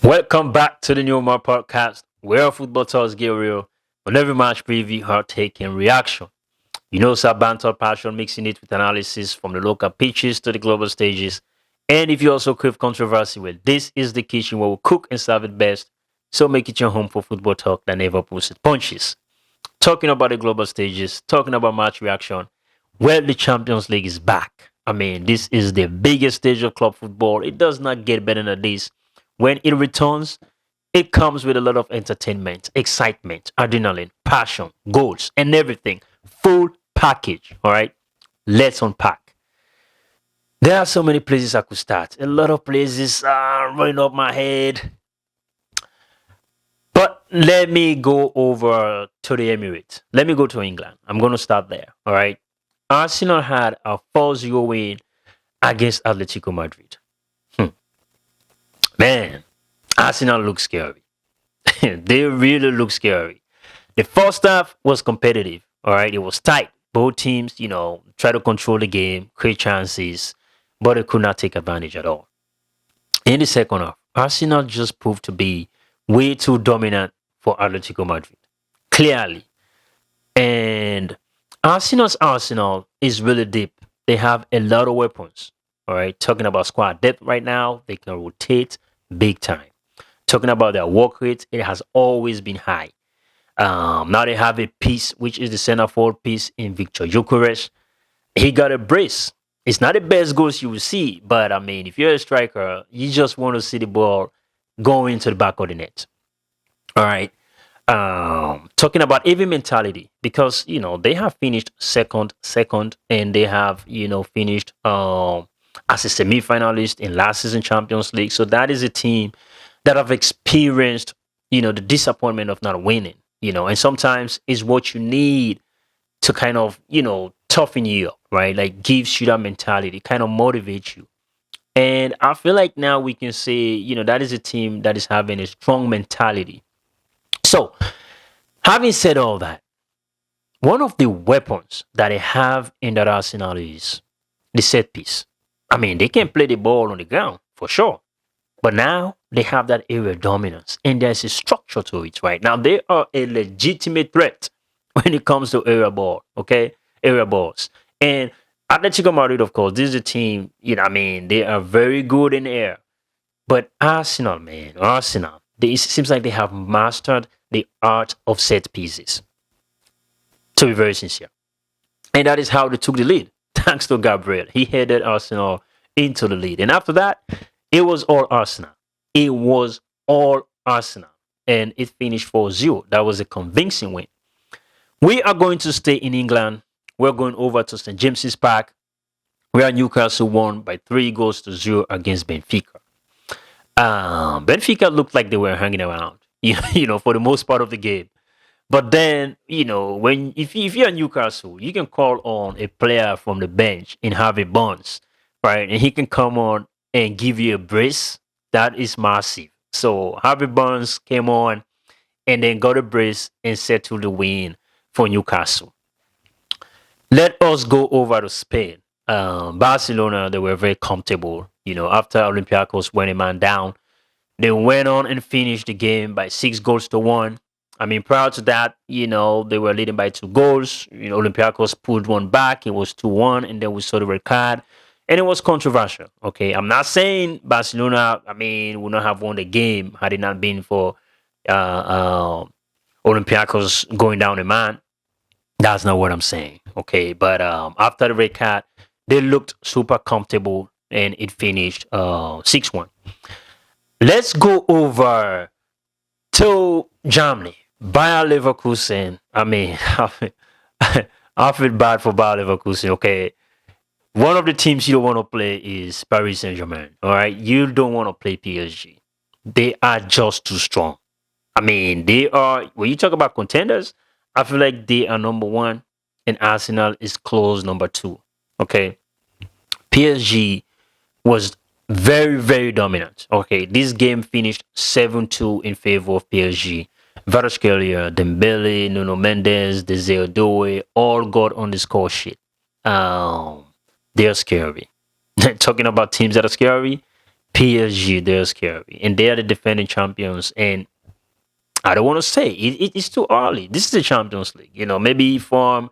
Welcome back to the New More Podcast, where football talks get real. On every match preview, hot take, and reaction. You know, it's our banter passion, mixing it with analysis from the local pitches to the global stages. And if you also crave controversy, well, this is the kitchen where we cook and serve it best. So make it your home for football talk that never pulls its punches. Talking about the global stages, talking about match reaction. Well, the Champions League is back. I mean, this is the biggest stage of club football. It does not get better than this. When it returns, it comes with a lot of entertainment, excitement, adrenaline, passion, goals, and everything. Full package. All right. Let's unpack. There are so many places I could start. A lot of places are running up my head. But let me go over to the Emirates. Let me go to England. I'm going to start there. All right. Arsenal had a 4-0 win against Atletico Madrid. Man, Arsenal looks scary. They really look scary. The first half was competitive. All right. It was tight. Both teams, try to control the game, create chances, but they could not take advantage at all. In the second half, Arsenal just proved to be way too dominant for Atletico Madrid. Clearly. And Arsenal's Arsenal is really deep. They have a lot of weapons. All right. Talking about squad depth right now, they can rotate big time. Talking about their work rate, it has always been high. Now they have a piece, which is the center forward piece in Victor Gyökeres. He got a brace. It's not the best goals you will see, but I mean, if you're a striker, you just want to see the ball go into the back of the net. All right. Talking about even mentality, because they have finished second, and they have finished as a semi-finalist in last season Champions League. So that is a team that have experienced the disappointment of not winning. And sometimes is what you need to kind of toughen you up, right? Like gives you that mentality, kind of motivates you. And I feel like now we can say that is a team that is having a strong mentality. So, having said all that, one of the weapons that they have in that arsenal is the set piece. I mean, they can play the ball on the ground for sure, but now they have that area dominance, and there's a structure to it. Right now, they are a legitimate threat when it comes to area ball. Okay, area balls, and Atletico Madrid, of course, this is a team. They are very good in the air, but Arsenal, man, Arsenal. It seems like they have mastered the art of set pieces, to be very sincere. And that is how they took the lead, thanks to Gabriel. He headed Arsenal into the lead. And after that, it was all Arsenal. It was all Arsenal. And it finished 4-0. That was a convincing win. We are going to stay in England. We're going over to St. James's Park, where Newcastle won by 3-0 against Benfica. Benfica looked like they were hanging around, for the most part of the game. But then, if you're Newcastle, you can call on a player from the bench in Harvey Barnes, right? And he can come on and give you a brace. That is massive. So Harvey Barnes came on and then got a brace and settled the win for Newcastle. Let us go over to Spain. Barcelona, they were very comfortable. After Olympiacos went a man down, they went on and finished the game by 6-1. I mean, prior to that, they were leading by 2 goals. Olympiacos pulled one back. It was 2-1, and then we saw the red card, and it was controversial. Okay, I'm not saying Barcelona, would not have won the game had it not been for Olympiacos going down a man. That's not what I'm saying. Okay, but after the red card, they looked super comfortable, and it finished 6-1. Let's go over to Germany. Bayer Leverkusen. I feel bad for Bayer Leverkusen. Okay, one of the teams you don't want to play is Paris Saint-Germain. All right, you don't want to play PSG. They are just too strong. They are. When you talk about contenders, I feel like they are number one, and Arsenal is close number 2. Okay, PSG was very, very dominant. Okay, this game finished 7-2 in favor of PSG. Kvaratskhelia, Dembele, Nuno Mendes, Desire Doué all got on the score sheet. They're scary. Talking about teams that are scary, PSG, they're scary, and they are the defending champions. And I don't want to say it's too early. This is the Champions League. Maybe from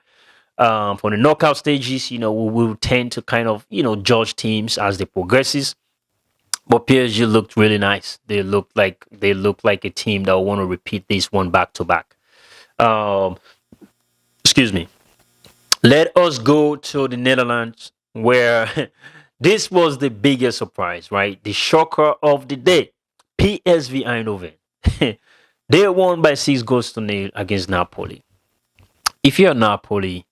the knockout stages, we will tend to kind of judge teams as they progresses. But PSG looked really nice. They look like a team that want to repeat this one back to back. Um, excuse me. Let us go to the Netherlands, where this was the biggest surprise, right? The shocker of the day. PSV Eindhoven. They won by 6 goals to 0 against Napoli. If you're Napoli,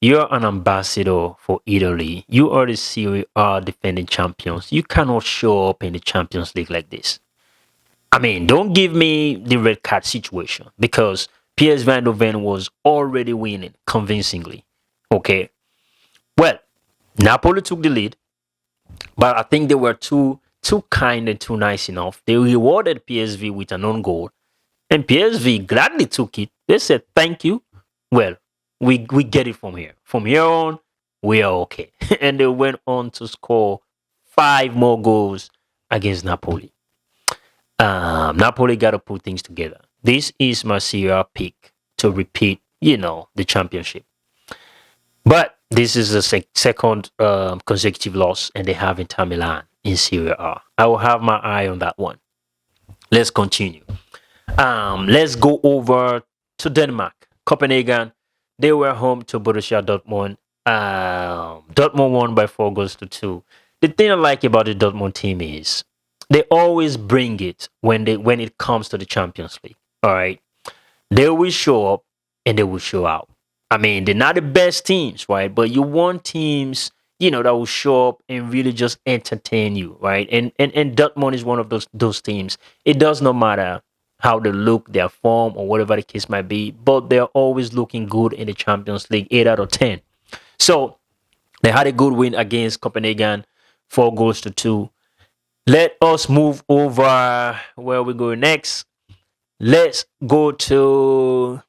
you're an ambassador for Italy. You are the Serie A defending champions. You cannot show up in the Champions League like this. I mean, don't give me the red card situation, because PSV Eindhoven was already winning convincingly. Okay. Well, Napoli took the lead, but I think they were too kind and too nice enough. They rewarded PSV with an own goal, and PSV gladly took it. They said thank you. Well, we get it from here. From here on, we are okay. And they went on to score 5 more goals against Napoli. Napoli got to put things together. This is my Serie A pick to repeat, the championship. But this is the second consecutive loss, and they have Inter Milan in Serie A. I will have my eye on that one. Let's continue. Let's go over to Denmark. Copenhagen, they were home to Borussia Dortmund. Dortmund won by 4 goals to 2. The thing I like about the Dortmund team is they always bring it when it comes to the Champions League. All right, they will show up and they will show out. I mean, they're not the best teams, right? But you want teams, that will show up and really just entertain you, right? And Dortmund is one of those teams. It does not matter how they look, their form, or whatever the case might be, but they're always looking good in the Champions League, 8 out of 10. So they had a good win against Copenhagen, 4 goals to 2. Let us move over where we go next. Let's go to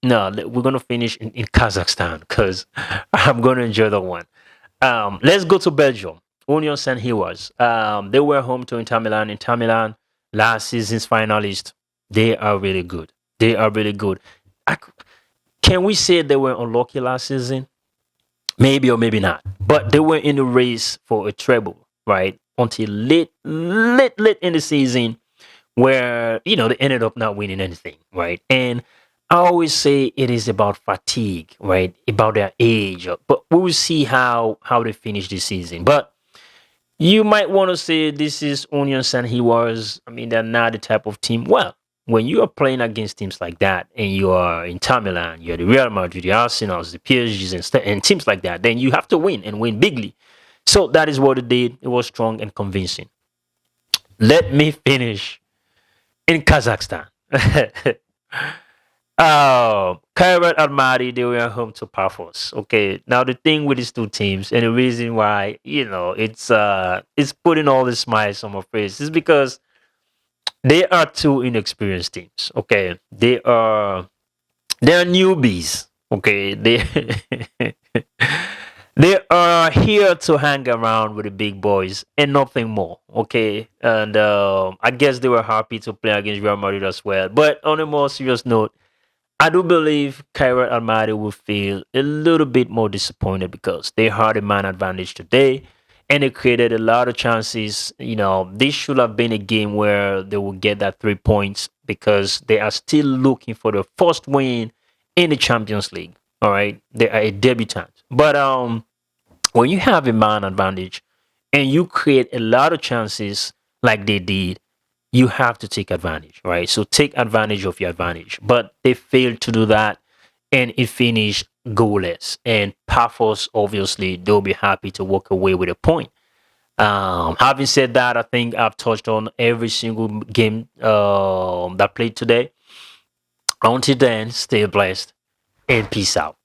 no. We're gonna finish in Kazakhstan, because I'm gonna enjoy that one. Let's go to Belgium. Union Saint Gilloise. They were home to Inter Milan. Inter Milan, last season's finalist. They are really good. They are really good. Can we say they were unlucky last season? Maybe or maybe not. But they were in the race for a treble, right? Until late in the season, where they ended up not winning anything, right? And I always say it is about fatigue, right? About their age. But we will see how they finish this season. But you might want to say this is Union Saint Gilloise. I mean, they're not the type of team. Well, when you are playing against teams like that, and you are in Milan, you're the Real Madrid, the Arsenals, the PSGs, and teams like that, then you have to win and win bigly. So that is what it did. It was strong and convincing. Let me finish in Kazakhstan. Kairat Almaty, they were home to Paphos. Okay, now the thing with these two teams, and the reason why it's putting all the smiles on my face, is because they are two inexperienced teams. Okay, they are newbies. Okay, they are here to hang around with the big boys and nothing more. Okay, and I guess they were happy to play against Real Madrid as well. But on a more serious note, I do believe Kairat Almaty will feel a little bit more disappointed, because they had a man advantage today and they created a lot of chances. This should have been a game where they will get that 3 points, because they are still looking for the first win in the Champions League. All right, they are a debutant. But when you have a man advantage and you create a lot of chances like they did, you have to take advantage, right? So take advantage of your advantage. But they failed to do that, and it finished goalless. And Paphos, obviously, they'll be happy to walk away with a point. Having said that, I think I've touched on every single game that played today. Until then, stay blessed and peace out.